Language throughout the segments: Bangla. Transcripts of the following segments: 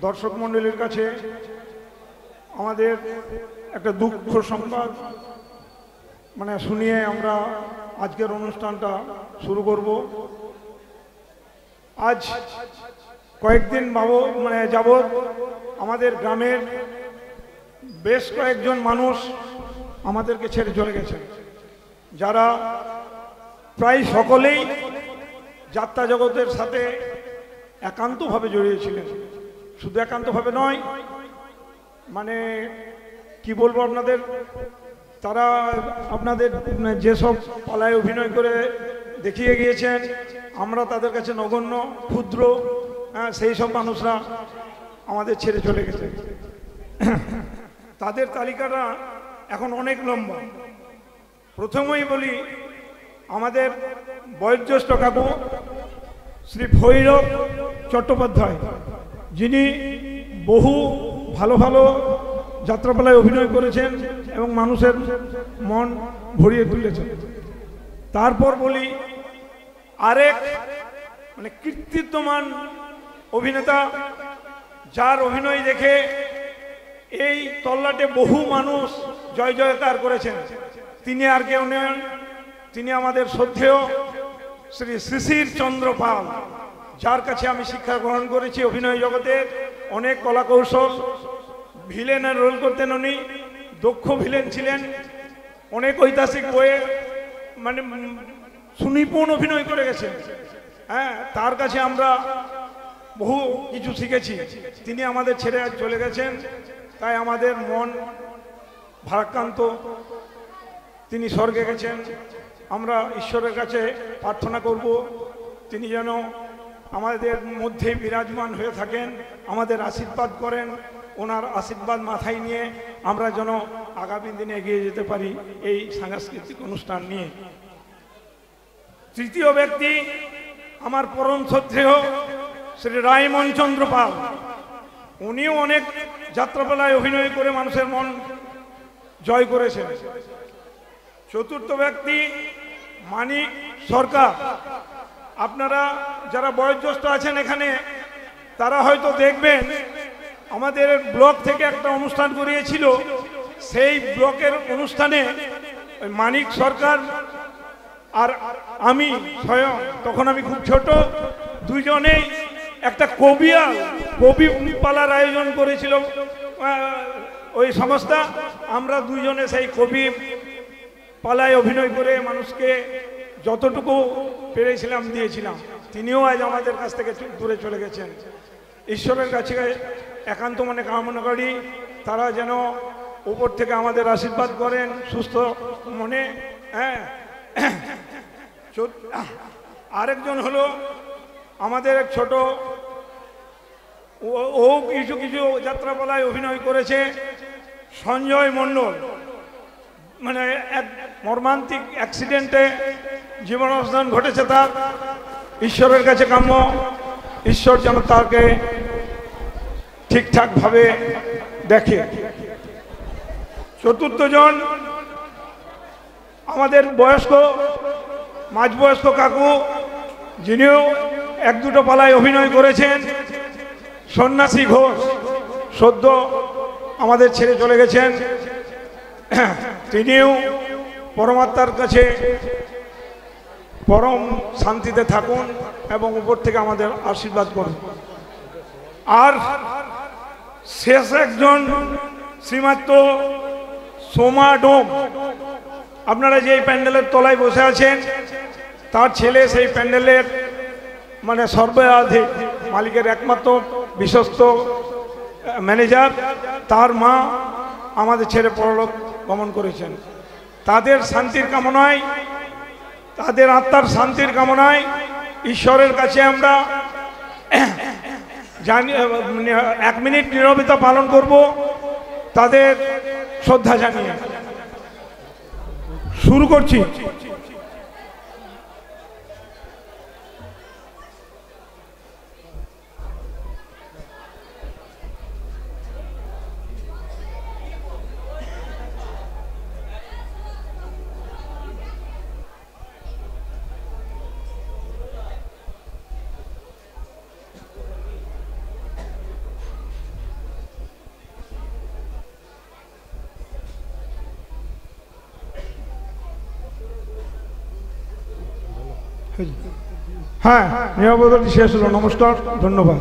দর্শক মণ্ডলীর কাছে আমাদের একটা দুঃখ সংবাদ শুনিয়ে আমরা আজকের অনুষ্ঠানটা শুরু করব। আজ কয়েকদিন যাবৎ আমাদের গ্রামের বেশ কয়েকজন মানুষ আমাদেরকে ছেড়ে চলে গেছেন, যারা প্রায় সকলেই যাত্রা জগতের সাথে একান্তভাবে জড়িয়েছিলেন। শুধু একান্তভাবে নয়, কি বলবো আপনাদের, তারা আপনাদের যেসব পালায় অভিনয় করে দেখিয়ে গিয়েছেন, আমরা তাদের কাছে নগণ্য ক্ষুদ্র, সেই সব মানুষরা আমাদের ছেড়ে চলে গেছে। তাদের তালিকাটা এখন অনেক লম্বা। প্রথমেই বলি, আমাদের বয়োজ্যেষ্ঠ কাকু শ্রী ভৈরব চট্টোপাধ্যায়, যিনি বহু ভালো ভালো যাত্রাপালায় অভিনয় করেছেন এবং মানুষের মন ভরিয়ে তুলেছেন। তারপর বলি, আরেক কীর্তিমান অভিনেতা, যার অভিনয় দেখে এই তল্লাটে বহু মানুষ জয় জয়কার করেছেন, তিনি আর কেউ নেন, তিনি আমাদের শ্রদ্ধেয় শ্রী শিশির চন্দ্র পাল, যার কাছে আমি শিক্ষা গ্রহণ করেছি অভিনয় জগতের। অনেক কলা কৌশল, ভিলেনের রোল করতেন উনি, দক্ষ ভিলেন ছিলেন, অনেক ঐতিহাসিক বইয়ে সুনিপুণ অভিনয় করে গেছেন। তার কাছে আমরা বহু কিছু শিখেছি। তিনি আমাদের ছেড়ে চলে গেছেন, তাই আমাদের মন ভারাক্রান্ত। তিনি স্বর্গে গেছেন। আমরা ঈশ্বরের কাছে প্রার্থনা করব, তিনি যেন আমাদের মধ্যে বিরাজমান হয়ে থাকেন, আমাদের আশীর্বাদ করেন। ওনার আশীর্বাদ মাথায় নিয়ে আমরা যেন আগামী দিনে এগিয়ে যেতে পারি এই সাংস্কৃতিক অনুষ্ঠান নিয়ে। তৃতীয় ব্যক্তি আমার পরম শ্রদ্ধেয় শ্রী রায়মন চন্দ্র পাল। উনিও অনেক যাত্রাপালায় অভিনয় করে মানুষের মন জয় করেছেন। চতুর্থ ব্যক্তি মানিক সরকার। আপনারা যারা বয়োজ্যেষ্ঠ আছেন এখানে, তারা হয়তো দেখবেন আমাদের ব্লক থেকে একটা অনুষ্ঠান করিয়েছিল। সেই ব্লকের অনুষ্ঠানে মানিক সরকার আর আমি স্বয়ং, তখন আমি খুব ছোট, দুইজনেই একটা কবি পালার আয়োজন করেছিল ওই সংস্থা। আমরা দুইজনে সেই কবি পালায় অভিনয় করে মানুষকে যতটুকু পেরেছিলাম দিয়েছিলাম। তিনিও আজ আমাদের কাছ থেকে দূরে চলে গেছেন। ঈশ্বরের কাছে একান্ত মনে কামনা করি তারা যেন উপর থেকে আমাদের আশীর্বাদ করেন সুস্থ মনে। আরেকজন হলো আমাদের এক ছোট, ও কিছু কিছু যাত্রাপালায় অভিনয় করেছে, সঞ্জয় মণ্ডল। এক মর্মান্তিক অ্যাক্সিডেন্টে জীবনাবসান ঘটেছে তার। ঈশ্বরের কাছে কাম্য, ঈশ্বর যেন তাকে ঠিকঠাকভাবে দেখে। চতুর্থ জন আমাদের মাঝবয়স্ক কাকু, যিনিও এক দুটো পালায় অভিনয় করেছেন, সন্ন্যাসী ঘোষ, সদ্য আমাদের ছেড়ে চলে গেছেন। তিনিও পরমাত্মার কাছে পরম শান্তিতে থাকুন এবং উপর থেকে আমাদের আশীর্বাদ করুন। আর শেষ একজন শ্রীমাত্র সোমা ডোম। আপনারা যে প্যান্ডেলের তলায় বসে আছেন, তার ছেলে সেই প্যান্ডেলের সর্বাধিক মালিকের একমাত্র বিশ্বস্ত ম্যানেজার। তার মা আমাদের ছেড়ে পরলোক গমন করেছেন। তাদের শান্তির কামনায়, তাদের আত্মার শান্তির কামনায় ঈশ্বরের কাছে আমরা 1 মিনিট নীরবতা পালন করব তাদের শ্রদ্ধা জানিয়ে। শুরু করছি। হ্যাঁ, নিয়মাবলী শেষ হলো। নমস্কার, ধন্যবাদ।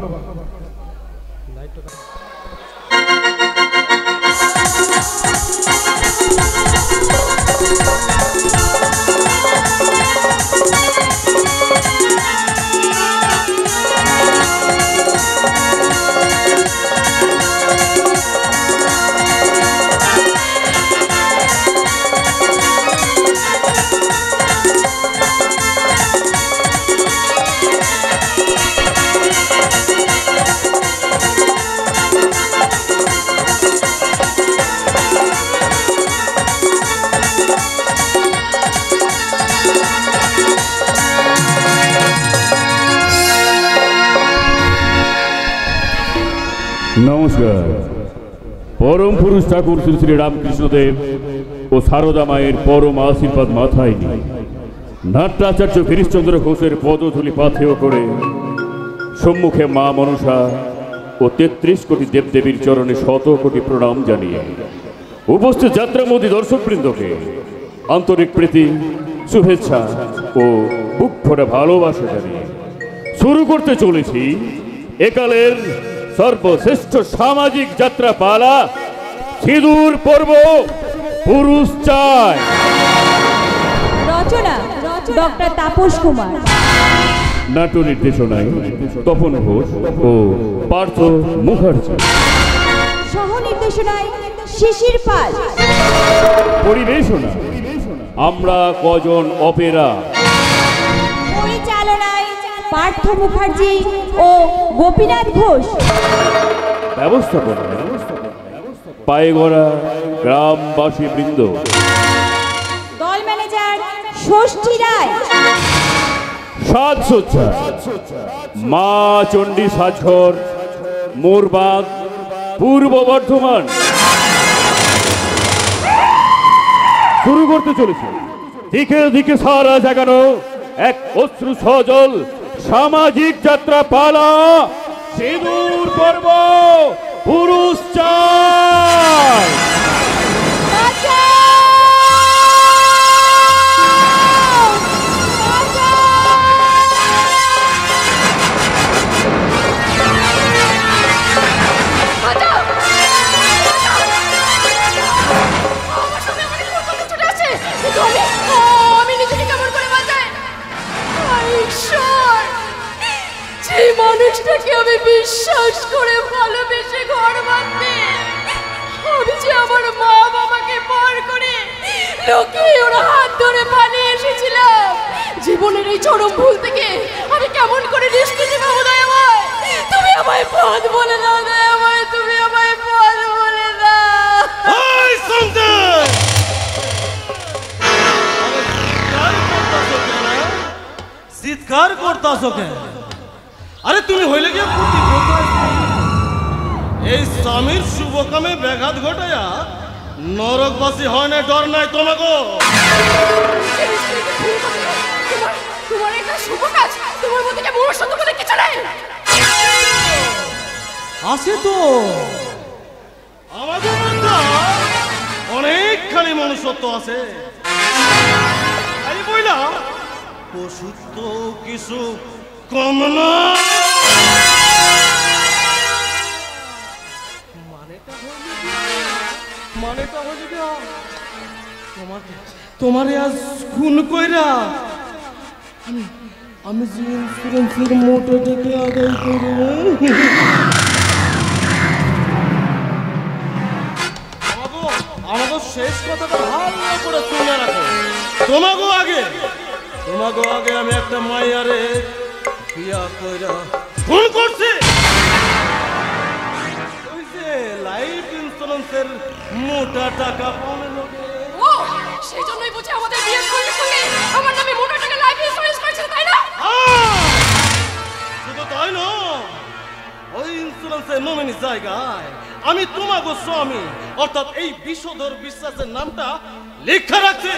নমস্কার। পরম পুরুষ ঠাকুর শ্রী শ্রী রামকৃষ্ণদেব ও সারদা মায়ের পরম আশীর্বাদ মাথায় নিয়ে নাট্যাচার্য গিরিশচন্দ্র ঘোষের পদধূলি পাথেয় করে সম্মুখে মা মনসা ও ৩৩ কোটি দেবদেবীর চরণে ১০০ কোটি প্রণাম জানিয়ে উপস্থিত যাত্রামোদী দর্শকবৃন্দকে আন্তরিক প্রীতি, শুভেচ্ছা ও বুক ভরা ভালোবাসা জানিয়ে শুরু করতে চলেছি একালের সর্বশ্রেষ্ঠ সামাজিক যাত্রা পালা সিঁদুর পর্ব পুরুষ চায়। রচনা ডক্টর তাপস কুমার, নাট্য নির্দেশনায় তপন ঘোষ ও পার্থ মুখার্জি, সহ নির্দেশনায় শিশির পাল, পরিবেশনা আমরা কজন অপেরা, পরিচালনায় পার্থ মুখার্জি ও গোপীনাথ ঘোষ, ব্যবস্থাপনা পায়ে গড়া গ্রামবাসী বৃন্দ, দল ম্যানেজার ষষ্ঠী রায়, সাজসজ্জা মা চণ্ডী সাজঘর, মোরবাগ, পূর্ব বর্ধমান। শুরু করতে চলেছে দিকে দিকে সারা জাগানো এক অশ্রু সজল সামাজিক যাত্রা পালা সিঁদুর পর্ব পুরুষ চায়। মানুষটাকে আমি বিশ্বাস করে ভালোবেসে ঘর বাঁধতে, আমি যে আমার মা বাবাকে পার করে লোকে ওরা হাত ধরে পালিয়ে এসেছিলাম। জীবনের এই চরম ভুল থেকে আমি কেমন করে নিষ্কৃতি পাবো? দয়াময়, তুমি আমায় পথ বলে দাও। দয়াময়, তুমি আমায় পথ বলে দাও। চিৎকার করতাছো কেন? আরে তুমি হইলে গিয়ে এই স্বামীর শুভ কামে ব্যাঘাত ঘটাইয়া নরকবাসী হয় না, ডর নাই তোমাকে। তোমার এটা শুভ কাজ, তোমার মধ্যে কি মনুষ্যত্ব বলে কিছু নাই? আছে তো, আমাদের মধ্যে অনেকখানি মনুষ্যত্ব আছে। আমি বললাম পশুত্ব কিছু কম না। মানেটা হয়ে তোমারে আজ খুন কইরা আমি যে ইন্স্যুরেন্সের মোটে ডেকে আদায় করব। আমাকে শেষ কথাটা ভালো করে শুনে রাখো। তোমাকে আগে আমি একটা মাইয়ারে বিয়া কইরা খুন করছি। ওই যে লাইফ ইন্স্যুরেন্সের মোটা টাকা পাওয়ার লোকে। ও, সেই জন্যই বুঝি আমাদের বিয়ের সঙ্গে সঙ্গে আমার নামে মোটা টাকা লাইফ ইন্স্যুরেন্স করেছিল, তাই না? শুধু তাই না, ওই ইন্স্যুরেন্সের নমিনি জায়গায় আমি তোমাকে স্বামী অর্থাৎ এই বিষধর বিশ্বাসের নামটা লেখা রাখছি।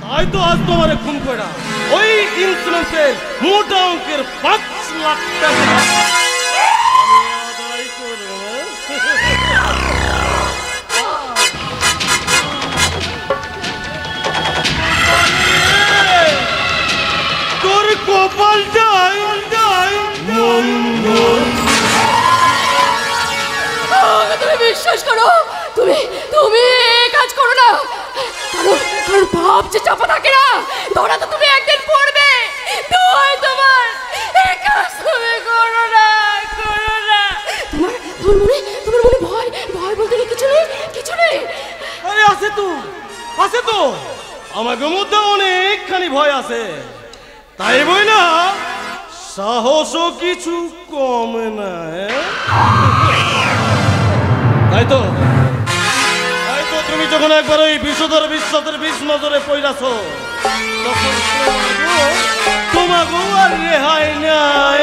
তাই তো আজ তোমারে খুন করা ওই ইন্স্যুরেন্সের মোটা অঙ্কের 5 লাখ টাকা আমি আদায় করব। বিশ্বাস করো, তুমি তুমি এই কাজ করো না। কারণ ভাব যে চাপা থাকে না, ধরা তো তুমি একদিন পড়বে। দোহাই তোমার, এই কাজ তুমি করো না, করো না। তোমার মনে ভয় ভয় বলতে কিছু নেই, কিছু নেই। আরে আছে তো, আছে তো, আমাকে মধ্যে অনেকখানি ভয় আছে। তাই বই না সাহসও কিছু কমে না। তাই তো তুমি যখন একবার ওই বিষধর বিশ্বাসের বিষ নজরে পড়াছ, তখন তোমাকেও আর রেহাই নাই।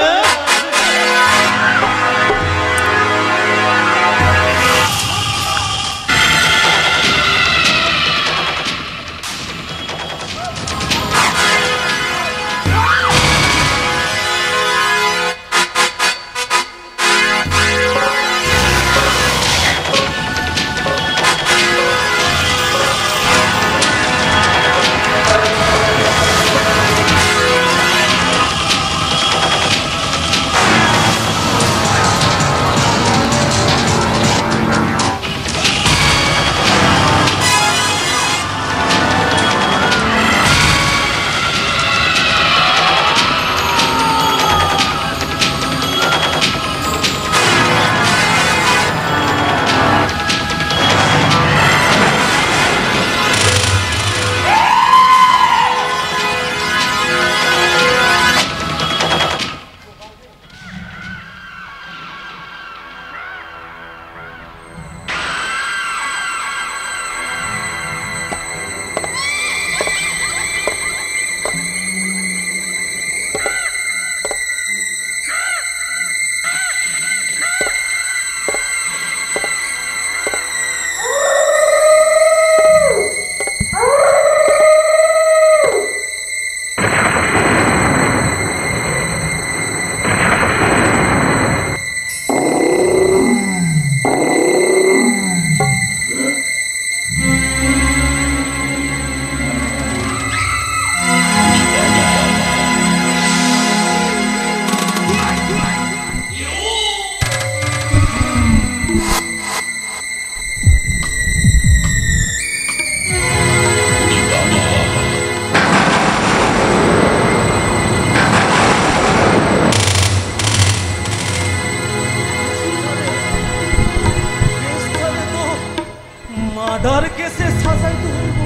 মার্ডার কেসে সাজাইতে হইব।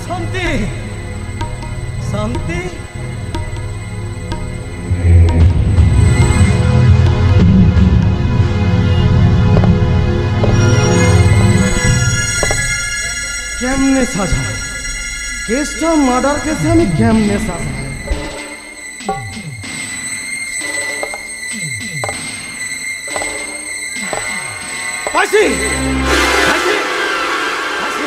শান্তি শান্তি কেমনে সাজাই? কেসটা মার্ডার কেসে আমি কেমনে সাজাই? পাইছি পাইছি পাইছি।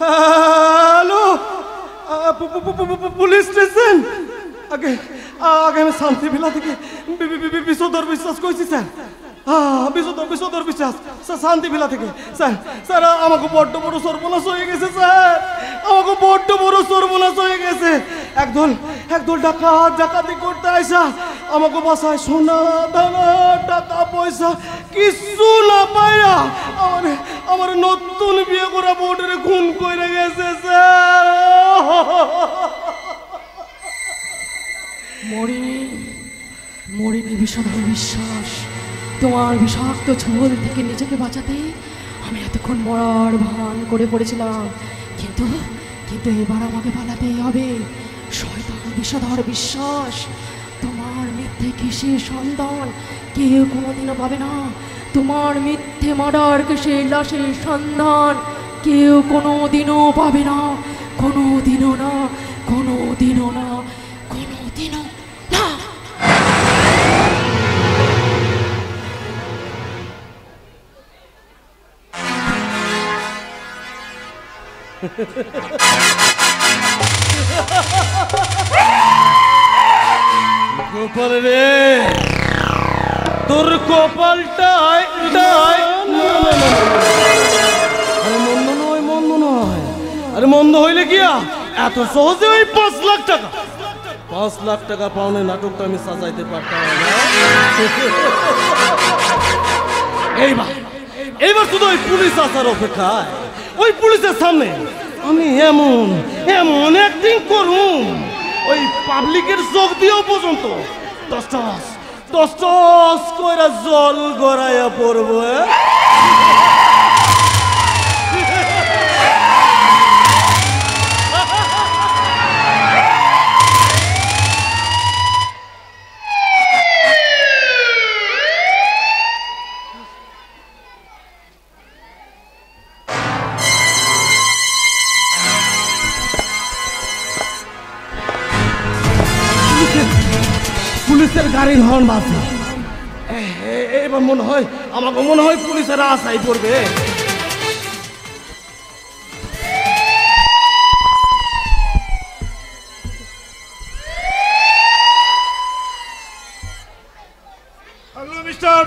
Hello, police station. আগে আগে আমি শান্তি ভিলা থেকে বিষধর বিশ্বাস কইছি স্যার। বিষধর বিশ্বাস শান্তি ভিলা থেকে। স্যার স্যার আমাকে বড্ড বড় সর্বনাশ হয়ে গেছে স্যার, আমাকে বড্ড বড় সর্বনাশ হয়ে গেছে। একদল ডাকাতি করতে আইসা আমাকে বাসায় সোনা দানা টাকা পয়সা কিছু না পাইয়া আমার নতুন বিয়ে করা বউটারে খুন করে গেছে স্যার। মরিনি বিষধর বিশ্বাস। তোমার বিষাক্ত ঝোল থেকে নিজেকে বাঁচাতে আমি এতক্ষণ মরার ভান করে পড়েছিলাম, কিন্তু এবার আমাকে পালাতেই হবে। শয়তান বিষধর বিশ্বাস, তোমার মিথ্যে কেসের সন্ধান কেউ কোনোদিনও পাবে না। তোমার মিথ্যে মার্ডার কেসের লাশের সন্ধান কেউ কোনোদিনও পাবে না, কোনোদিনও না, কোনোদিনও না, কোনোদিনও না। গোপাল রে, তোর কপালটাই আরে মন্দ নয়, মন্দ নয়। আরে মন্দ হইলে কি এত সহজে ওই 5 লাখ টাকা 5 লাখ টাকা পাওনে নাটকটা আমি সাজাইতে পারতাম না। এইবার শুধু ওই পুলিশ আসার অপেক্ষায়, ওই পুলিশের সামনে আমি এমন এমন অ্যাক্টিং করুম ওই পাবলিকের চোখ দিয়েও পর্যন্ত টস টস টস টস কইরা জল গড়াইয়া পড়বো। পুলিশের গাড়ির হর্ন বাজে। এবার মনে হয় আমাকে মনে হয় পুলিশের আশাই পড়বে। হ্যালো মিস্টার,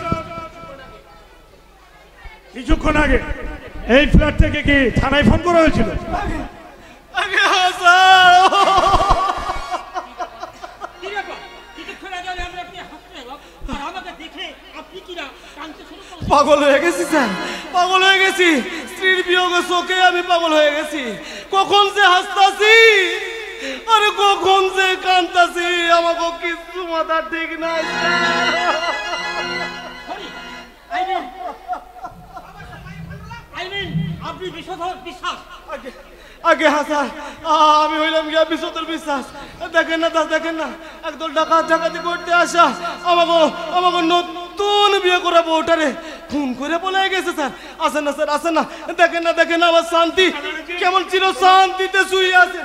কিছুক্ষণ আগে এই ফ্ল্যাট থেকে কি থানায় ফোন করা হয়েছিল? পাগল হয়ে গেছি স্যার, পাগল হয়ে গেছি। স্ত্রীর বিয়োগে শোকে আমি পাগল হয়ে গেছি। কখন যে হাসতাছি আরে কখন যে কান্তাছি আমাকে কিছু মাথা ঠিক নাই। আপনি বিষধর বিশ্বাস। আগে হাসান, আমি হইলাম গিয়া বিষধর বিশ্বাস। দেখেন না দাস, দেখেন না একদল ডাকাতি করতে আসা আমাকে নতুন বিয়ে করা বউটারে খুন করে বলে গেছে স্যার। আসেন না স্যার, আসেন না, দেখেন না আমার শান্তি কেমন ছিল, শান্তিতে শুয়ে আছে।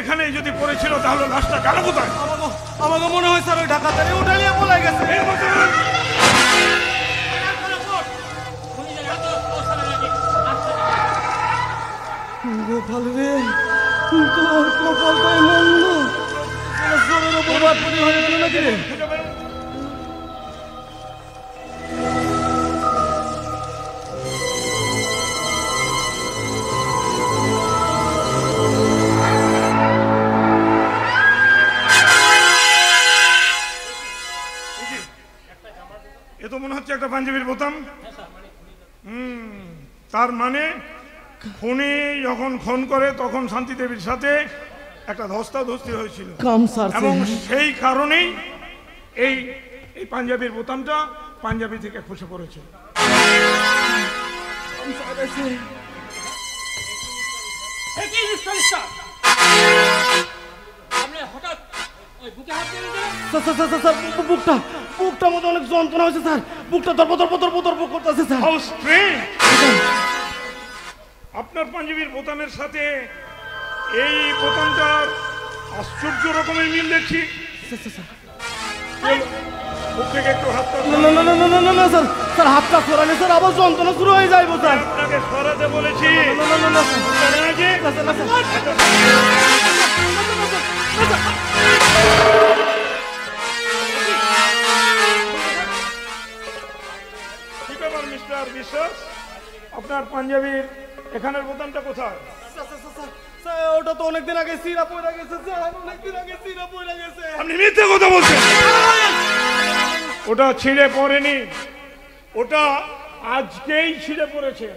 এখানেই যদি পড়েছিল তাহলে লাশটা গেল কোথায়? আমাকে মনে হয় স্যার ওই ঢাকাতে উঠে নিয়ে বলে গেছে। গোপাল রে, তোর কপালটাই মন্দ, জোরের ওপর বাপরি হয়ে গেল নাকি রে? এ তো মনে হচ্ছে একটা পাঞ্জাবির বোতাম। তার মানে খুনি যখন খুন করে তখন শান্তি দেবীর সাথে একটা ধস্তাধস্তি হয়েছিল এবং সেই কারণেই এই এই পাঞ্জাবির বোতামটা পাঞ্জাবি থেকে খসে পড়েছে। বুকটা মধ্যে অনেক যন্ত্রণা হয়েছে স্যার, বুকটা দরপ করতেছে স্যার। আপনার পাঞ্জাবির বোতামের সাথে এই বোতামটার আশ্চর্য রকমের মিল দেখছি। বুক থেকে একটু হাতটা না স্যার, স্যার হাতটা সরালে স্যার আবার যন্ত্রণা শুরু হয়ে যাইব স্যার। আপনাকে সরাতে বলেছি। কি ব্যাপার মিস্টার বিশ্বাস, আপনার পাঞ্জাবির এখানের বোতামটা কোথায়? ওটা তো অনেকদিন আগে সিরা পড়ে গেছে স্যার, অনেকদিন আগে সিরা পড়ে গেছে। আপনি মিথ্যে কথা বলছেন। ওটা ছিঁড়ে পড়েনি, ওটা আজকেই ছিঁড়ে পড়েছে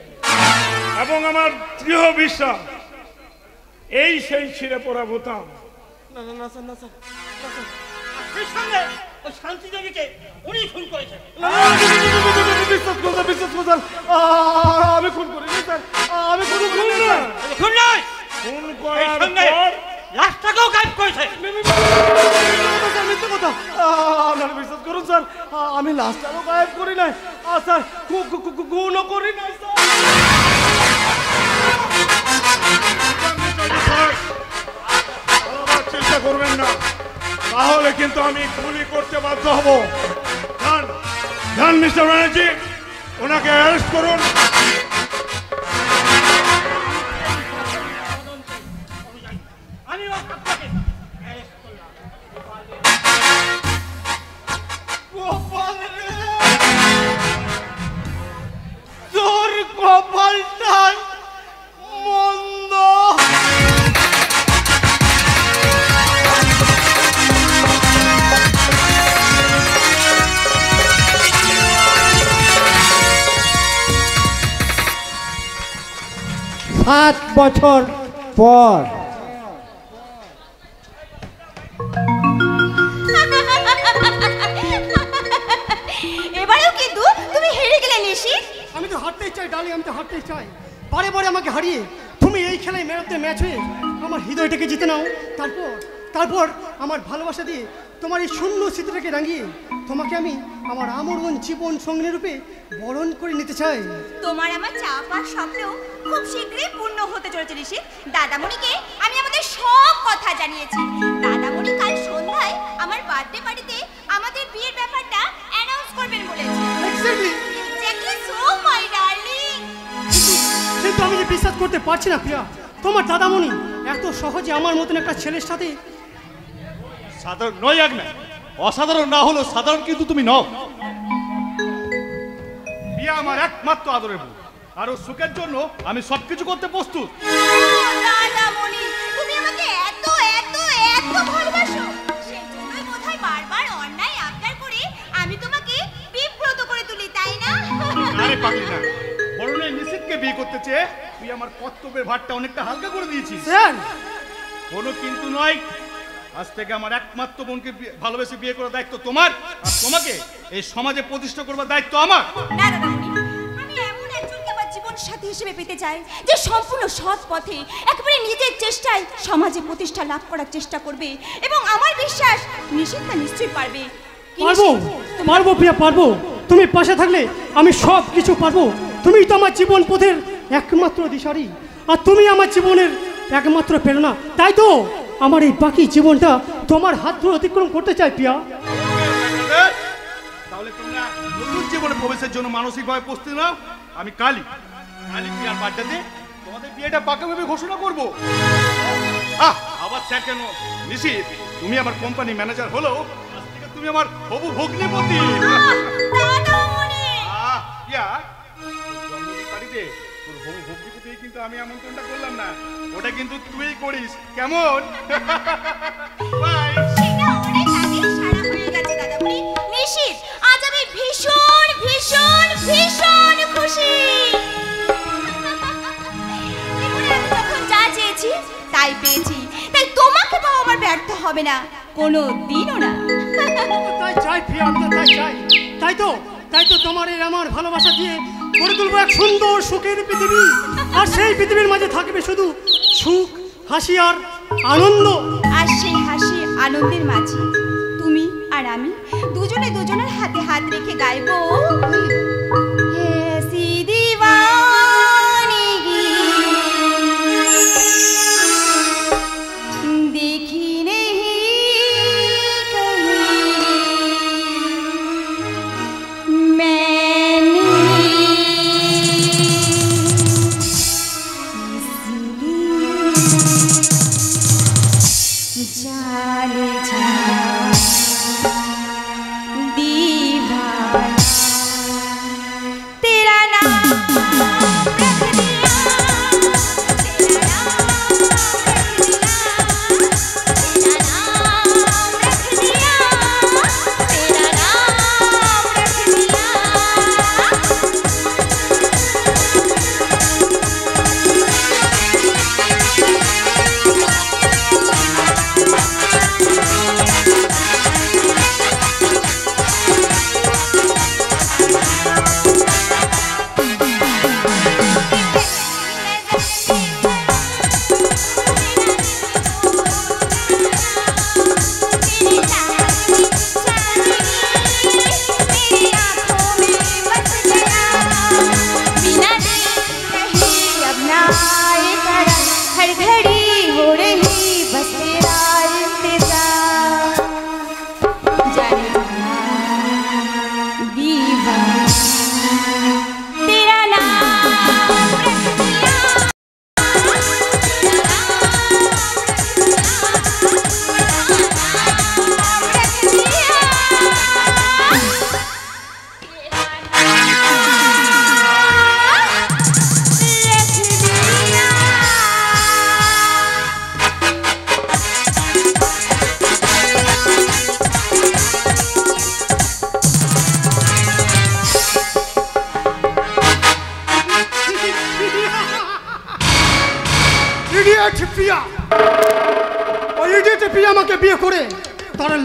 এবং আমার দৃঢ় বিশ্বাস এই সেই ছিঁড়ে পড়া বোতাম। না স্যার, না স্যার, শান্তি দেবীকে উনি খুন করেছেন। বিশ্বাস করুন, আমি খুন করিনি স্যার, আমি খুন করিনি স্যার। খুন নয়, খুন করার পর লাশটাকেও গায়েব করেছে। মিথ্যে কথা, আপনারা বিশ্বাস করুন স্যার, আমি লাশটাও গায়েব করি নাই স্যার, খুনও করি নাই চেষ্টা করবেন না। তাহলে কিন্তু আমি গুলি করতে বাধ্য হব। যান যান মিস্টার ব্যানার্জি, ওনাকে অ্যারেস্ট করুন। আমি ওর আপনাকে arrest করলাম। গোপাল রে, তোর কপালটাই মন্দ। 7 বছর পর এবারেও কিন্তু তুমি হেরে গেলে নিশিত। আমি তো হারতেই চাই ডালি, আমি তো হারতেই চাই। বারে বারে আমাকে হারিয়ে তুমি এই খেলায় ম্যাচ হয়ে আমার হৃদয়টাকে জিতে নাও। তারপর আমার ভালোবাসা দিয়ে তোমার এই শূন্য স্মৃতিটাকে রাঙিয়ে তোমাকে আমি আমার আমরণ জীবন সঙ্গিনী রূপে বরণ করে নিতে চাই। তোমার আমার চাপার স্বপ্ন খুব শীঘ্রই পূর্ণ হতে চলেছে নিশিত। দাদামণিকে আমি আমাদের সব কথা জানিয়েছি। দাদামণি কাল সন্ধ্যায় আমার বার্থডে পার্টিতে আমাদের বিয়ের ব্যাপারটা অ্যানাউন্স করবেন বলেছে। Exactly so my darling. কিন্তু আমি যে বিশ্বাস করতে পারছি না প্রিয়া, তোমার দাদামণি এত সহজে আমার মতন একটা ছেলের সাথে। সাধারণ নয় এক না, অসাধারণ না হলো সাধারণ কিন্তু তুমি নও। বিয়া আমার একমাত্র আদরের বউ, আর ওর সুখের জন্য আমি সবকিছু করতে প্রস্তুত। দাদামণি, তুমি আমাকে এত এত এত ভালোবাসো, সেই জন্যই বোধহয় বারবার অন্যায় আবদার করে আমি তোমাকে বিব্রত করে তুলি, তাই না? আরে পাগলি না, বরুণের নিশিতকে বিয়ে করতে চেয়ে তুই আমার কর্তব্যের ভারটা অনেকটা হালকা করে দিয়েছিস। কোনো কিন্তু নয়, আজ থেকে আমার একমাত্র বোনকে ভালোবেসে বিয়ে করার দায়িত্ব তোমার, আর তোমাকে এই সমাজে প্রতিষ্ঠা করবার দায়িত্ব আমার। না দাদামণি, আমি এমন একজনকে আমার জীবন সাথী হিসেবে পেতে চাই যে সম্পূর্ণ সৎ পথে একেবারে নিজের চেষ্টায় সমাজে প্রতিষ্ঠা লাভ করার চেষ্টা করবে, এবং আমার বিশ্বাস নিশিত তা নিশ্চয়ই পারবে। কি পারবো নিশিত? পারবো প্রিয়া, পারবো। তুমি পাশে থাকলে আমি সব কিছু পারবো। তুমি তো আমার জীবন পথের একমাত্র দিশারি, আর তুমি আমার জীবনের একমাত্র প্রেরণা। তাই তো আমার এই বাকি জীবনটা তোমার হাত ধরে অতিক্রম করতে চাই প্রিয়া। তাহলে তোমরা নতুন জীবনে প্রবেশের জন্য মানসিকভাবে প্রস্তুতি নাও। আমি কালী বিয়ার বার্থডেতে তোমাদের বিয়েটা পাকাভাবে ঘোষণা করবো। আবার স্যার কেন নিশিত, তুমি আমার কোম্পানি ম্যানেজার হলো, আজ থেকে তুমি আমার হবু ভগ্নিপতি। জন্মদিন পার্টিতে তোর হবু ভগ্নিপতি কিন্তু আমি আমন্ত্রণটা করলাম না, ওটা কিন্তু তুই করিস, কেমন? বাই। সেটা অনেক আগেই সারা হয়ে গেছে দাদামণি। নিশিত, আজ আমি ভীষণ ভীষণ ভীষণ খুশি। জীবনে আমি যখন যা চেয়েছি তাই পেয়েছি, তাই তোমাকে পাওয়া আমার ব্যর্থ হবে না, কোনো দিনও না। তাই চাই প্রিয়া, আমি তো তাই চাই। তাই তো তোমার এই আমার ভালোবাসা দিয়ে গড়ে তুলবো এক সুন্দর সুখের পৃথিবী, আর সেই পৃথিবীর মাঝে থাকবে শুধু সুখ, হাসি আর আনন্দ। আর সেই হাসি আনন্দের মাঝে তুমি আর আমি দুজনে দুজনের হাতে হাত রেখে গাইবো, ऐसी दीवानगी देखी नहीं कहीं मैंने, जाने जा दीवाना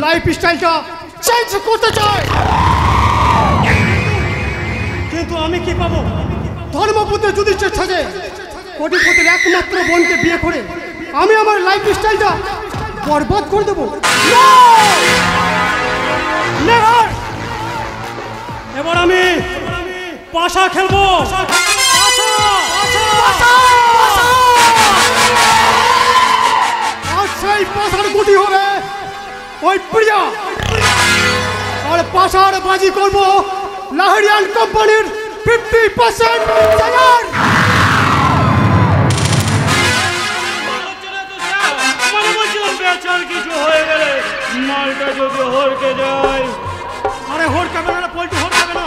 লাইফ স্টাইলটা চেঞ্জ করতে চাই, কিন্তু আমি কি পাবো? ধর্মপুত্র যুধিষ্ঠির সাজে কোটিপতির একমাত্র বোনকে বিয়ে করে আমি আমার লাইফ স্টাইলটা বরবাদ করে দেবো। এবার আমি পাশা খেলবো। আর সেই পাশার গুটি হবে ওই প্রিয়া, আর পাশার বাজি করবো লাহরিয়ান কোম্পানির 50% শেয়ার। কিছু হয়ে গেলে মালটা যদি হরকে যায়। আরে হরকাবে না পল্টু, হরকাবে না,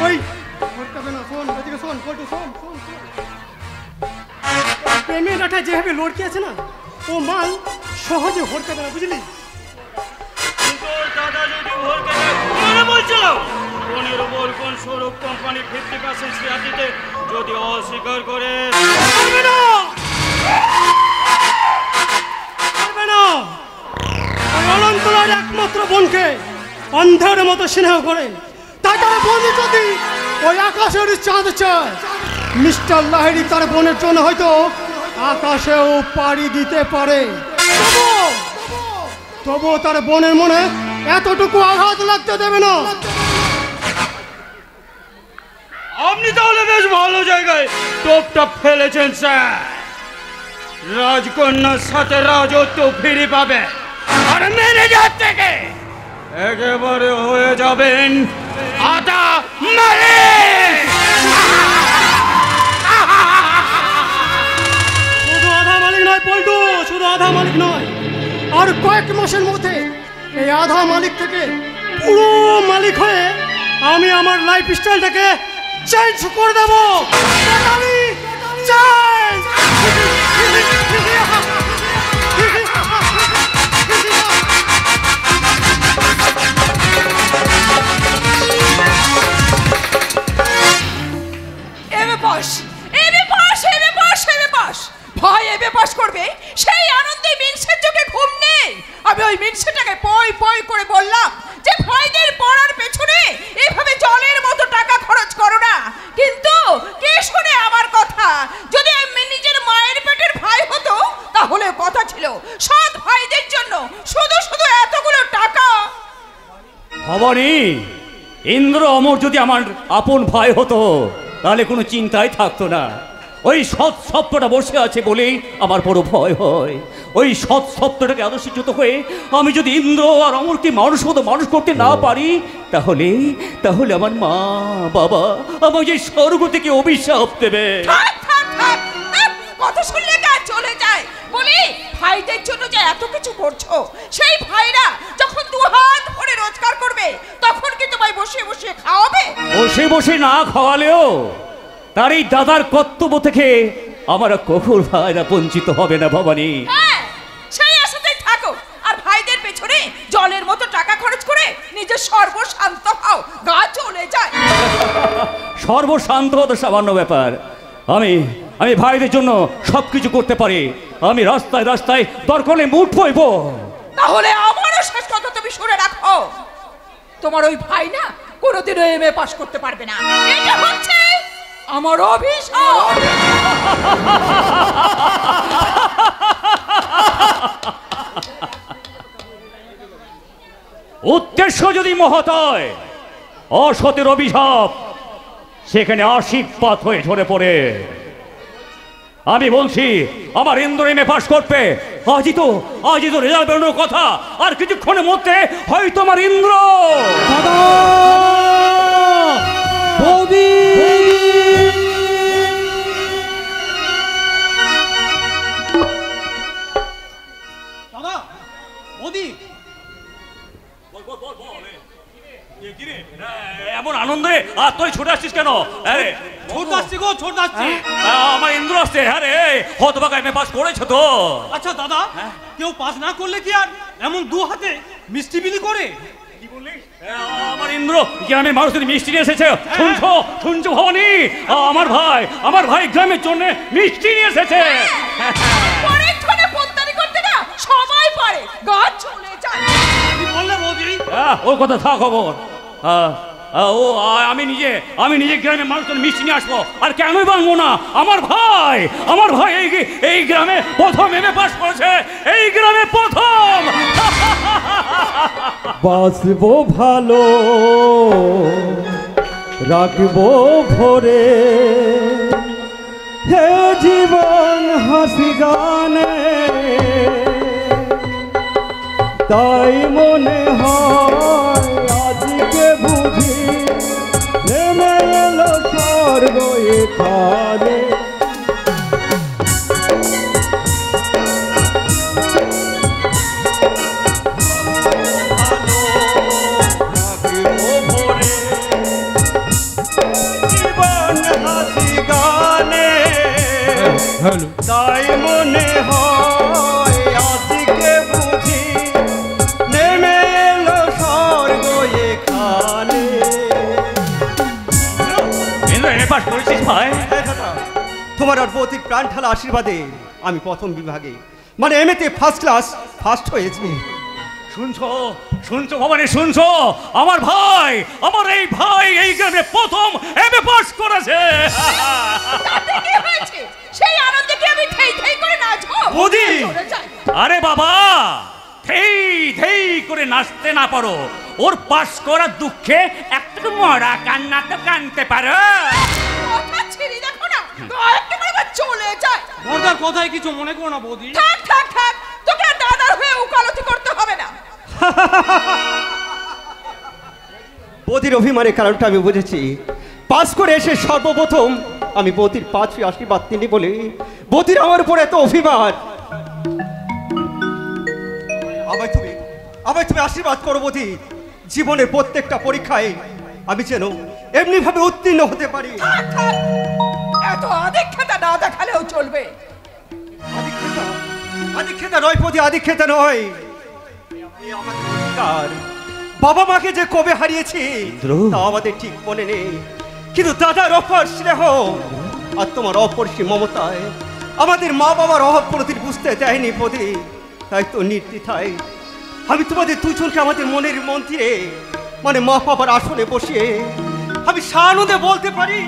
ওই হরকাবে না। শোন এদিকে, শোন পল্টু, শোন শোন প্রেমের ডাটা যেভাবে লড়কে আছে না, ও মাল সহজে হরকাবে না, বুঝলি? দাদা যদি হরকে যায়, মনে বলছিল বোনের ওপর কোন সৌরভ কোম্পানি 50% শেয়ার দিতে যদি অস্বীকার করে, পারবে না, পারবে না। ওই অনন্তলার একমাত্র বোনকে অন্ধের মতো স্নেহ করে, তাছাড়া বোন যদি ওই আকাশের চাঁদ চায়, মিস্টার লাহিড়ী তার বোনের জন্য হয়তো আকাশেও পাড়ি দিতে পারে, তবুও তার বোনের মনে এতটুকু আঘাত লাগতে দেবে না। আপনি তাহলে বেশ ভালো জায়গায় টোপটা ফেলেছেন স্যার। রাজকন্যার সাথে রাজত্ব ফিরে পাবে, আর ম্যানেজার থেকে একেবারে হয়ে যাবেন আধা মালিক। শুধু আধা মালিক নয় পল্টু, শুধু আধা মালিক নয়, আর কয়েক মাসের মধ্যে এই আধা মালিক থেকে পুরো মালিক হয়ে আমি আমার লাইফ স্টাইলটাকে চেঞ্জ করে দেবো। ভাই এবে পাস করবে, সেই আনন্দে মিনসের চোখে ঘুম নেই। আমি ওই মিনসেটাকে পই পই করে বললাম যে ভাইদের পড়ার পেছনে এভাবে জলের মতো টাকা খরচ করো না, কিন্তু কে শুনে আমার কথা? যদি আমি নিজের মায়ের পেটের ভাই হতো তাহলে কথা ছিল সৎ ভাইদের জন্য শুধু শুধু এতগুলো টাকা। ভবানী, ইন্দ্র অমর যদি আমার আপন ভাই হতো তাহলে কোনো চিন্তাই থাকতো না। ওই সৎ সত্যটা বসে আছে বলেই আমার বড় ভয় হয়। ওই সৎ সত্যটাকে আদর্শচ্যুত হয়ে আমি যদি ইন্দ্র আর অমরকে মানুষ মতো মানুষ করতে না পারি, তাহলে তাহলে আমার মা বাবা আমার যে স্বর্গ থেকে অভিশাপ দেবে। কথা শুনলে গা চলে যায়। বলি ভাইদের জন্য যে এত কিছু করছো, সেই ভাইরা যখন দু হাত ভরে রোজগার করবে তখন কি তোমায় বসে বসে খাওয়াবে? বসে বসে না খাওয়ালেও তার এই দাদার কর্তব্য থেকে আমার কখনো ভাইরা বঞ্চিত হবে না ভবানী। হ্যাঁ, সেই আশাতেই থাকো, আর ভাইদের পেছনে জলের মতো টাকা খরচ করে নিজের সর্বশান্ত হও, গা চলে যায়। সর্বশান্ত হতো সামান্য ব্যাপার। আমি আমি ভাইদের জন্য সবকিছু করতে পারি। আমি রাস্তায় রাস্তায় দরকার হলে মুঠ বইব। তাহলে আমারও শেষ কথা তুমি শুনে রাখো, তোমার ওই ভাই না কোনোদিনও এমএ পাস করতে পারবে না। এটা হচ্ছে আমার অভিশাপ। উদ্দেশ্য যদি মহৎ হয়, অসতের অভিশাপ সেখানে আশীর্বাদ হয়ে ঝরে পড়ে। আমি বলছি আমার ইন্দ্র এমএ পাস করবে। আজই তো রেজাল্ট বেরোনোর কথা, আর কিছুক্ষণের মধ্যে হয়তো আমার ইন্দ্র। এমন আনন্দে আর তুই ছুটে আসছিস কেন? ছোট আসছি গো, ছোট আসছি। আমার ইন্দ্র আসছে। হ্যাঁ রে, হতবাক এমএ পাস করেছো তো। আচ্ছা দাদা, কেউ পাস না করলে কি আর এমন দু হাতে মিষ্টি বিলি করে? কি বললি? আমার ইন্দ্র গ্রামের মানুষ মিষ্টি নিয়ে এসেছে। শুনছো ভবানী? আমার ভাই গ্রামের জন্য মিষ্টি নিয়ে এসেছে। পরের ক্ষণে পোদ্দারি করতে না সবাই পারে, গা চলে যায়। ওর কথা থাক খবর। আমি নিজে গ্রামে মানুষজন মিষ্টি নিয়ে আসবো। আর কেনই বানবো না? আমার ভাই এই গ্রামে প্রথম এমএ পাস করেছে, এই গ্রামে প্রথম। বাঁচবো ভালো, রাখবো ভরে, হে জীবন হাসি গানে, তাই মনে হয় আজকে বুঝি নেমে এলো স্বর্গ এখানে। তাই মনে হয় আজকে বুঝি নেমে এলো স্বর্গ এখানে। ভাই তোমার আর বৌতির প্রাণ ঢালা আশীর্বাদে আমি প্রথম বিভাগে মানে এমএতে ফার্স্ট হয়েছি। শুনছো ভবানী, শুনছো? আমার এই ভাই এই গ্রামে প্রথম এমএ পাস করেছে। সেই আনন্দে কি আমি থেই থেই করে নাচবো? বৌদি, আরে বাবা, থেই করে নাচতে না পারো, ওর পাস করার দুঃখে একটু মরা কান্না তো কানতে পারো। কথা ছেড়ে দেখো না, একেবারে চলে যায়। বড়দার কথায় কিছু মনে করো না বৌদি। থাক, তোকে আর দাদার হয়ে উকালতি করতে হবে না। বৌদির অভিমানের কারণটা আমি বুঝেছি। পাস করে এসে সর্বপ্রথম আমি বৌদির পাঁচই আশীর্বাদ তিনি বলে বৌদির আমার উপর এত অভিমান। আবার তুমি আশীর্বাদ করো বৌদি, জীবনের প্রত্যেকটা পরীক্ষায় আমি যেন এমনি ভাবে উত্তীর্ণ হতে পারি। এত আদিক্ষেতা না দেখালেও চলবে। আদিক্ষেতা নয় বৌদি, আদিক্ষেতা নয়। বাবা মাকে যে কবে হারিয়েছি তা আমাদের ঠিক মনে নেই, কিন্তু দাদার অপার স্নেহ আর তোমার অপরিসীম মমতায় আমাদের মা বাবার অভাব কোনোদিন বুঝতে দেয়নি বৌদি। তাই তো নির্দ্বিধায় আমি তোমাদের দুজনকে আমাদের মনের মন্দিরে মানে মা বাবার আসনে বসিয়ে আমি সানন্দে বলতে পারি,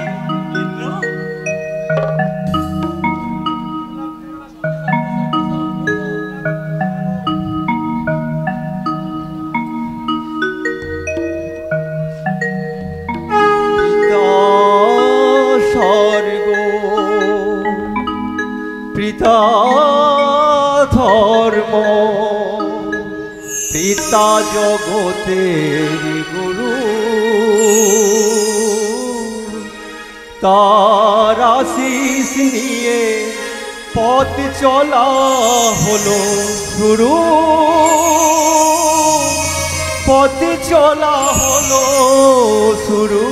পিতা ধর্ম, পিতা জগতের গুরু, তার আশিস নিয়ে পথ চলা হলো শুরু, পথ চলা হলো শুরু।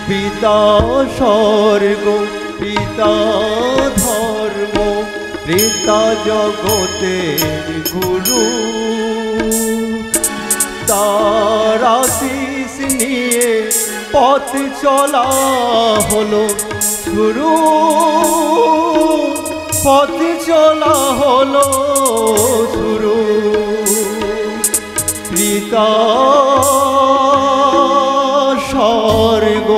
পিতা স্বর্গ, পিতা ধর্ম, পিতা জগতের গুরু, তার আশিস নিয়ে পথ চলা হলো শুরু, পথ চলা হলো শুরু। পিতা স্বর্গ।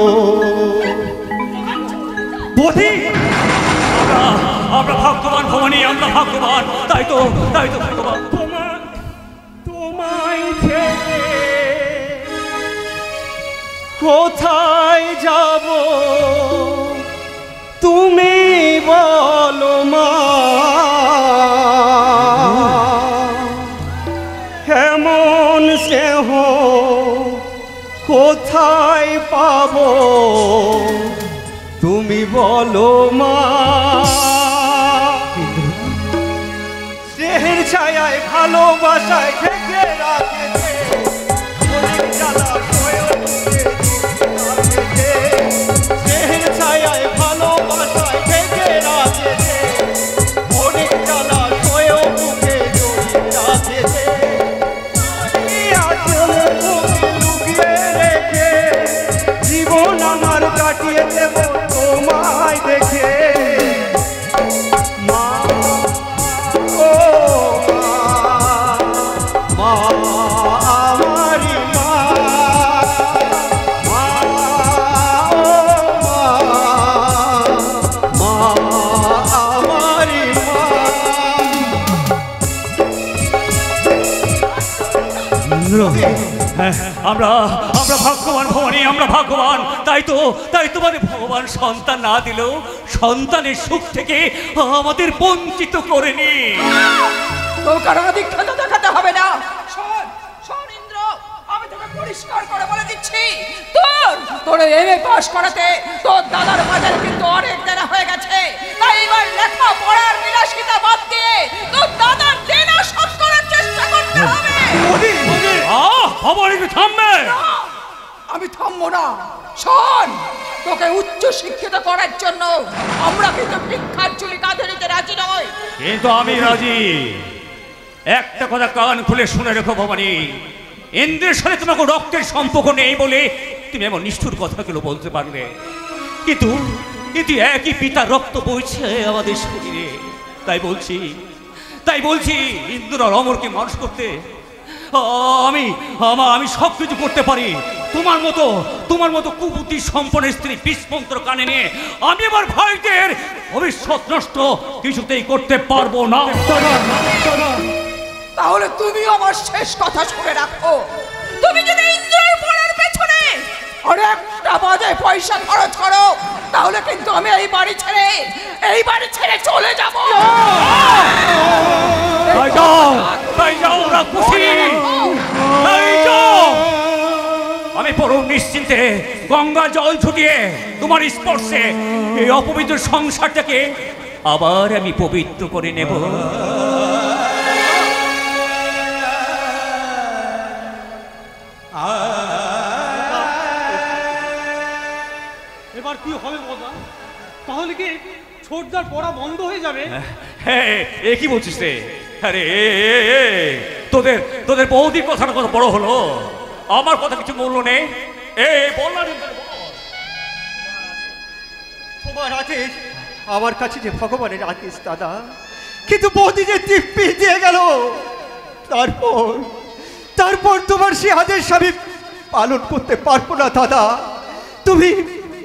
বধি, আমরা ভাগ্যবান ভবানী, আমরা ভাগ্যবান। তাই তো ভাগ্যবান। তোমায় ছেড়ে কোথায় যাব তুমি বলো মা, এমন স্নেহ কোথায় পাবো তুমি বলো মা। স্নেহের ছায়ায় ভালোবাসায় ঢেকে রাখেছে, স্নেহের ছায়ায় ভালোবাসায় ঢেকে রাখেছে, অনেক জ্বালা সয়েও বুকে জড়িয়ে রাখেছে। লুকিয়ে রেখে জীবন আমার কাটিয়ে দেব তোমায় দেখে। মা, ও মা, মা। আমারি মা, মা ও মা, মা আমারি মা। আমরা আমরা ভাগ্যবান ভবানী, আমরা ভাগ্যবান। তাই তোমাদের ভগবান সন্তান না দিলেও সন্তানের সুখ থেকে আমাদের বঞ্চিত করেনি। তোকে আধিক্যতা দেখাতে হবে না। শোন ইন্দ্র, আমি তোকে পরিষ্কার করে বলে দিচ্ছি, তোর এমএ পাস করাতে তোর দাদার বাজারে কিন্তু অনেক দেনা হয়ে গেছে। তাই এবার লেখা পড়ার বিলাসিতা বাদ দিয়ে তোর দাদার দেনা শোধ করার চেষ্টা করতে হবে। থামবে? আমি থামবো না। শোন, তোকে উচ্চ শিক্ষিত করার জন্য আমরা কিন্তু ভিক্ষার চুলি কাঁধে নিতে রাজি নই। কিন্তু আমি রাজি। একটা কথা কান খুলে শুনে রেখো ভবানী, ইন্দ্রের সাথে তোমাকে রক্তের সম্পর্ক নেই বলে তুমি এমন নিষ্ঠুর কথাগুলো বলতে পারবে, কিন্তু একই পিতার রক্ত বইছে আমাদের শরীরে। তাই বলছি ইন্দ্র আর অমরকে মানুষ করতে আমি সব কিছু করতে পারি। তোমার মতো কুবুদ্ধি সম্পন্ন স্ত্রী বিষমন্ত্র কানে নিয়ে আমি আমার ভাইদের ভবিষ্যৎ নষ্ট কিছুতেই করতে পারবো না। তাহলে তুমি আমার শেষ কথা শুনে রাখো। তুমি যদি ইন্দ্রের পড়ার পেছনে অনেকটা বাজে পয়সা খরচ করো, তাহলে কিন্তু আমি এই বাড়ি ছেড়ে চলে যাব। আমি পরম নিশ্চিন্তে গঙ্গা জল ছুটিয়ে তোমার স্পর্শে এই অপবিত্র সংসারটাকে আবার আমি পবিত্র করে নেব। এবার কি হবে বলবা? তাহলে কি ছোটদার পড়া বন্ধ হয়ে যাবে? এ কি বলছিস রে? আরে তোদের বৌদির কথাটা কত বড় হলো, আমার কথা কিছু মূল্য নেই। তোমার আদেশ আমার কাছে যে ভগবানের আদেশ দাদা, কিন্তু বৌদি যে দিব্যি দিয়ে গেল, তারপর তোমার সে আদেশ আমি পালন করতে পারবো না দাদা।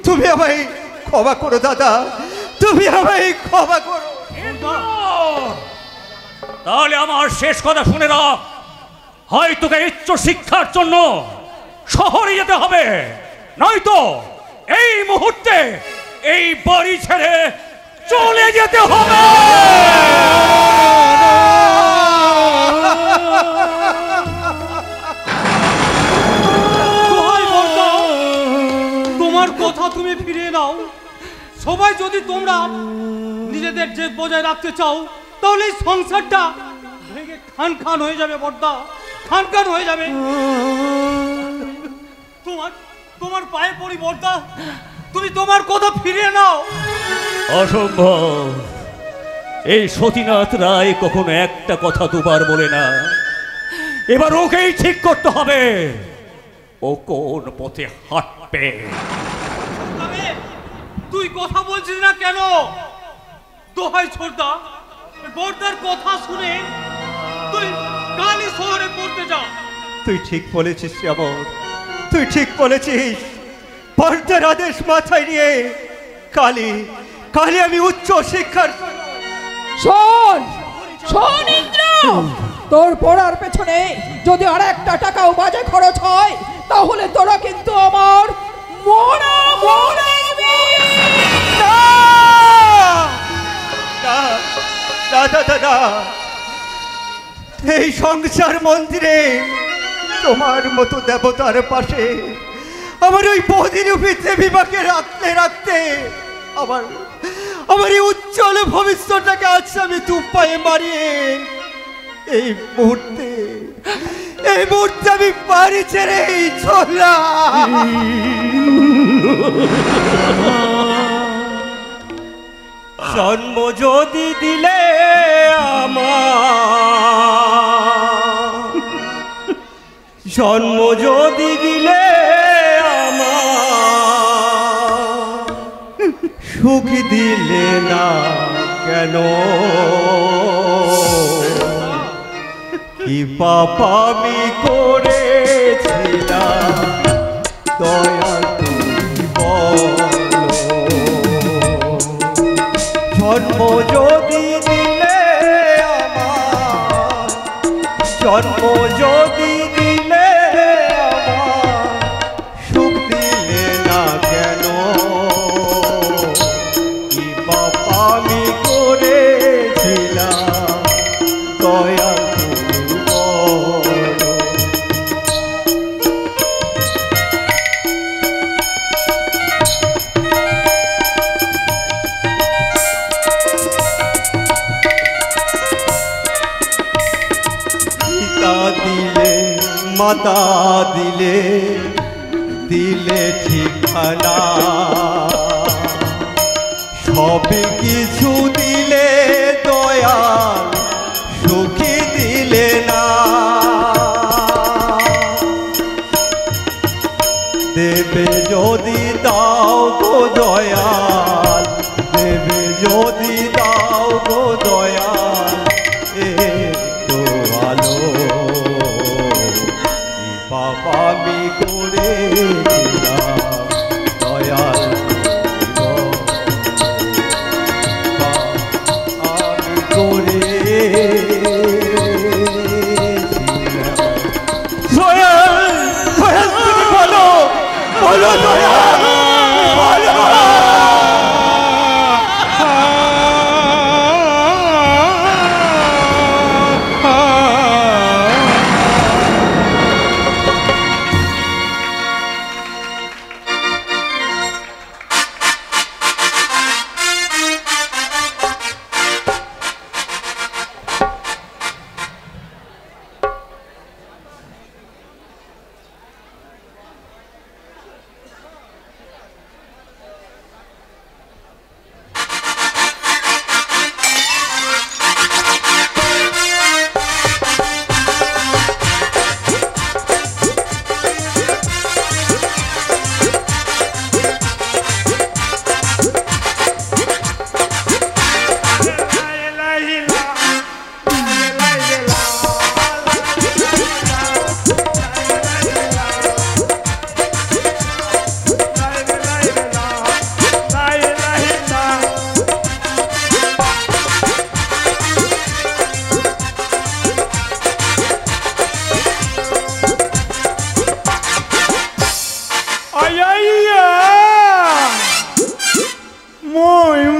তুমি আমায় ক্ষমা করো দাদা, তুমি আমায় ক্ষমা করো। তাহলে আমার শেষ কথা শুনে রাখ, হয় তোকে উচ্চ শিক্ষার জন্য শহরে যেতে হবে, নয়তো এই মুহূর্তে এই বাড়ি ছেড়ে চলে যেতে হবে। তোমার কথা তুমি ফিরিয়ে নাও। সবাই যদি তোমরা নিজেদের জেদ বজায় রাখতে চাও, তাহলে এই সংসারটা ভেঙে খান হয়ে যাবে বড়দা, খান হয়ে যাবে। তোমার পায়ে পড়ি বড়দা, তুমি তোমার কথা ফিরিয়ে নাও। অসম্ভব। এই সতীনাথ রায় কখনো একটা কথা দুবার বলে না। এবার ওকেই ঠিক করতে হবে ও কোন পথে হাঁটবে। তুই কথা বলছিস না কেন? দোহাই ছোটদা, বড়দার কথা শুনে তুই কালই শহরে পড়তে যা। তুই ঠিক বলেছিস শ্যামল, তুই ঠিক বলেছিস। বড়দার আদেশ মাথায় নিয়ে কালই আমি উচ্চ শিক্ষার। শোন ইন্দ্র, তোর পড়ার পেছনে যদি আর একটা টাকাও বাজে খরচ হয়, তাহলে তোরা কিন্তু আমার দাদা, এই সংসার মন্দিরে তোমার মতো দেবতার পাশে আমার ওই বৌদিরূপী দেবীমাকে রাখতে আমার এই উজ্জ্বল ভবিষ্যৎটাকে আজ আমি দুপায়ে মারিয়ে এই মুহূর্তে আমি বাড়ি ছেড়ে চললাম। জন্ম যদি দিলে সুখ দিলে না কেন? কি পাপ আমি করেছিলাম দয়া তুমি বলো। জন্ম যদি দিলে আমার, জন্ম যদি দিলে আমার, সুখ দিলে না কেন? কি পাপ আমি করেছিলাম দয়া তুমি বলো। পিতা দিলে মাতা দিলে, দিলে ঠিকানা, সব কিছু দিলে দয়াল, সুখী দিলে না। দেবে যদি দাও গো দয়াল, দেবে যদি দাও গো দয়াল, একটু আলো। কি পাপ আমি করেছিলাম দয়াল আমি করেছিলাম। দয়াল, দয়াল তুমি বলো, বলো দয়াল, বলো।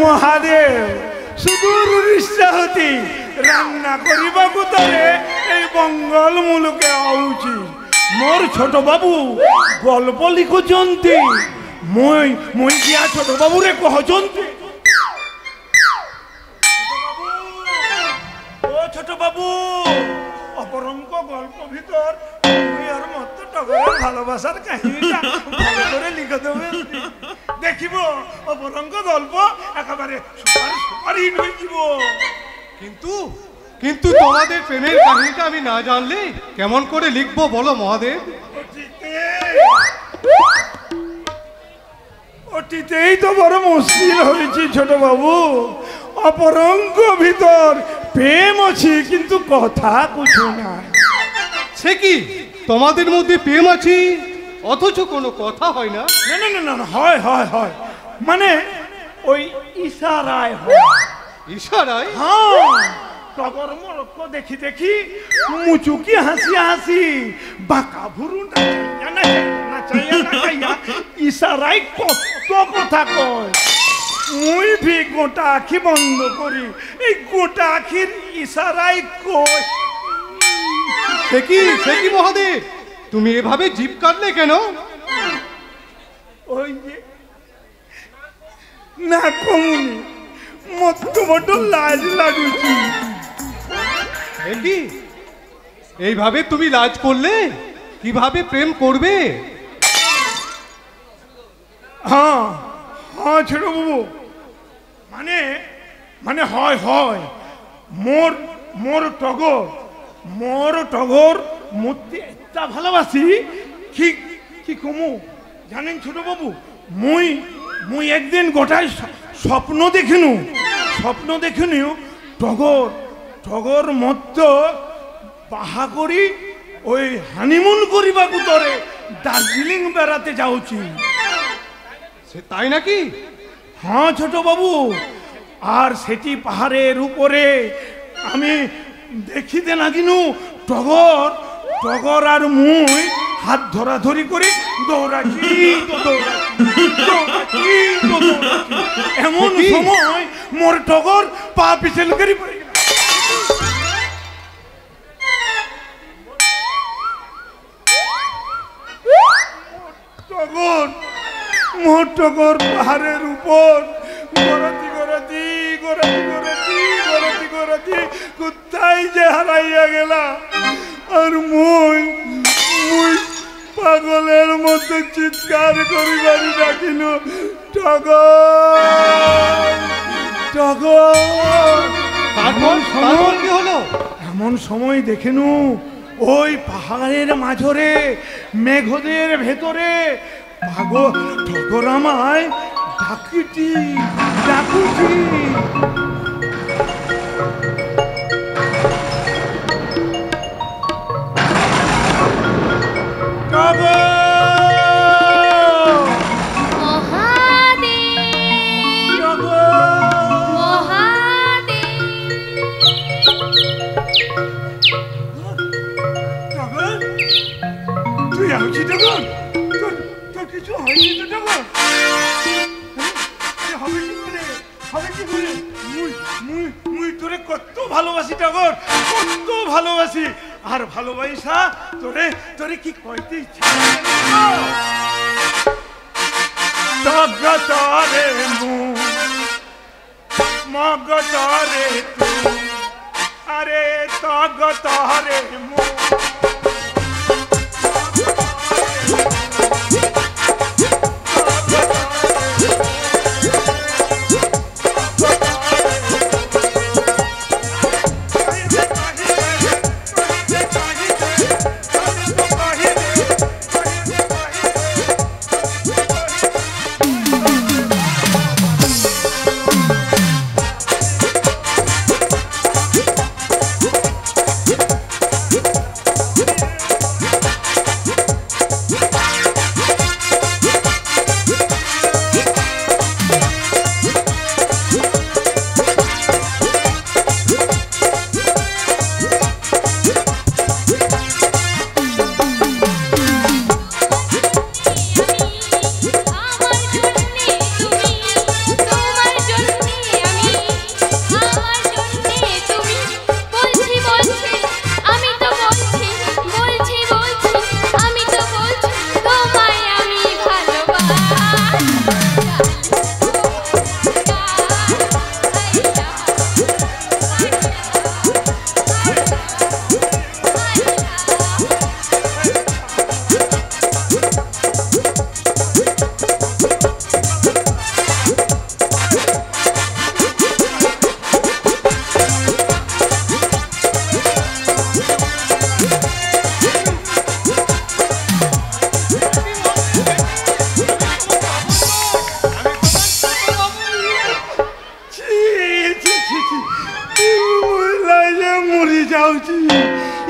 মহাদেব সুদূর উড়িষ্যা হতে রান্না করিবাকু তরে এই বঙ্গল মুলুকে আউছি। মোর ছোট বাবু গল্প লিখুচন্তি, মই মই গিয়া ছোট বাবুরে কহচন্তি। ও ছোট বাবু, অপরঙ্ক গল্প ভিতর তুই আর মত টগরের ভালোবাসার কাহিনীটা ভালো করে লিখে দেবে। দেখিব অপরঙ্ক গল্প একেবারে সুপার সুপার হিট হয়ে যাব। কিন্তু কিন্তু তোমাদের প্রেমের কাহিনীটা আমি না জানলে কেমন করে লিখবো বলো মহাদেব? ওটিতেই তো বড় মুশকিল হয়েছে ছোট বাবু। অপরঙ্ক ভিতর প্রেম আছে কিন্তু কথা কিছু না। সে কি তোমাদের মধ্যে প্রেম আছে অথচ কোনো কথা হয় না? না না না না, হয় হয় হয়, মানে ওই ইশারায় হয়। ইশারায়? হ্যাঁ, টগর মরক্ক দেখি দেখি মুচুকি হাসি হাসি বাঁকা ভুরু নাচাইয়া ইশারায় কত কথা কয়। মুই ভি গোটা আখি বন্ধ করি এই গোটা আখির ইশারায় কয়। সে কি মহাদেব, তুমি এভাবে জিভ কাটলে কেন? ওই যে না কমুনি মত বড় লাজ লাগুছি। কি এইভাবে তুমি লাজ করলে কিভাবে প্রেম করবে? হ্যাঁ হ্যাঁ ছোট বাবু, মানে মানে হয় হয়, মোর মোর টগর মূর্তি এত ভালোবাসি কি কি কমু জানেন ছোট বাবু। মুই একদিন গোটাই স্বপ্ন দেখিনু টগর মত বাহা করি ওই হানিমুন করিবাকু তরে দার্জিলিং বেড়াতে যাচ্ছি। সে তাই নাকি? হ্যাঁ ছোট বাবু, আর সেটি পাহাড়ের উপরে আমি দেখিতে না কিনু টগর টগর আর মুই হাত ধরাধরি করে দৌড়াচ্ছি এমন সময় মোর টগর পা পিছল করে পড়ে গেল। টগর মোর টগর পাহাড়ের উপর গড়াতি গড়াতি গড়াতি গড়াতি গড়াতি গড়াতি কোথায় যে হারাইয়া গেলা। আর মুই মুই পাগলের মধ্যে চিৎকার করি বাড়ি ডাকিল টগর টগর। তারপর কি হলো? এমন সময় দেখেনু ওই পাহাড়ের মাঝরে মেঘদের ভেতরে টগর আমায় ডাকুচি ডাকুচি। তুই আছি টগর? তোর কিছু হয়নি তো টগর? হবে কি করে? হবে কি করে? মুই তোরে কত ভালোবাসি টগর, কত ভালোবাসি। আর ভালোবাসা তোরে তোরে কি কইতে ইচ্ছা টগরে মগতরে তু আরে টগতরে মু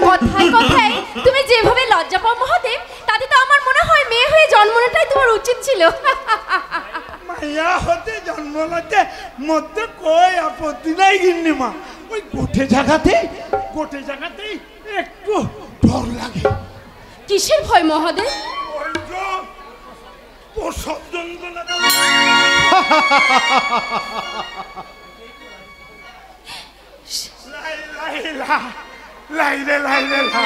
কথায় কথায় তুমি যেভাবে লজ্জা পাও মহাদেব, তাতে তো আমার মনে হয় মেয়ে হয়ে জন্ম নেওয়াটাই তোমার উচিত ছিল। মাইয়া হতে জন্ম নিতে মধ্যে কই আপত্তি নাই গিন্নি মা। ওই গোটে জায়গাতে একটু ডর লাগে। কিসের ভয় মহাদেব? ওই যে প্রসব যন্ত্রণা। লাইলে লাইলে লা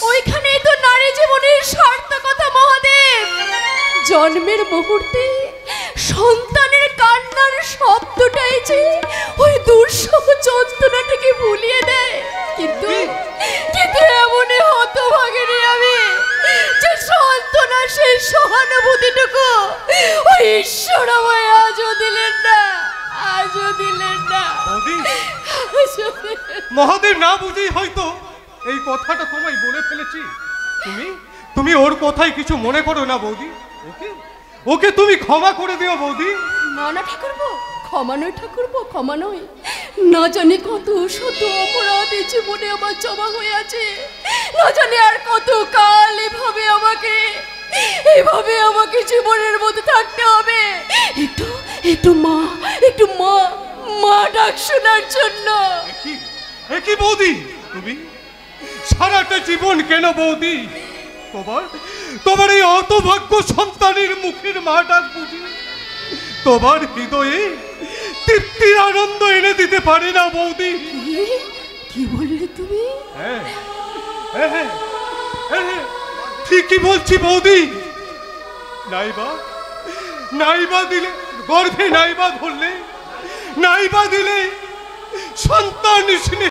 ওইখানেই তো নারী জীবনের সার্থকতা মহাদেব। জন্মের মুহূর্তে সন্তানের কান্নার শব্দটাই যে ওই দুঃসহ যন্ত্রণাটাকে ভুলিয়ে দেয়। কিন্তু এমনই হতভাগিনী আমি যে সান্ত্বনা, সেই সহানুভূতিটুকু ওই ঈশ্বর আমায় আজও দিলেন না, আজও দিলেন না। মহাদেব না বুঝেই হয়তো এই কথাটা তোমায় বলে ফেলেছি। তুমি তুমি ওর কথাই কিছু মনে করো না বৌদি। ওকে ওকে তুমি ক্ষমা করে দিও বৌদি। না না ঠাকুরপো, ক্ষমা নয় ঠাকুরপো, ক্ষমা নয়। না জানি কত শত অপরাধ এই জীবনে আমার জমা হয়ে আছে, না জানি আর কত কাল এভাবে আমাকে জীবনের মধ্যে থাকতে হবে। একটু মা ডাক শোনার জন্য। কি বৌদি, তুমি সারাটা জীবন কেন বৌদি তোমার এই অতভাগ্য সন্তানের মুখের মা ডাক বুঝি তোমার হৃদয়ে তৃপ্তির আনন্দ এনে দিতে পারে না বৌদি? কি বললে তুমি? ঠিকই বলছি বৌদি। নাইবা দিলে গর্ভে, নাইবা ধরলে, নাইবা দিলে সন্তান স্নেহে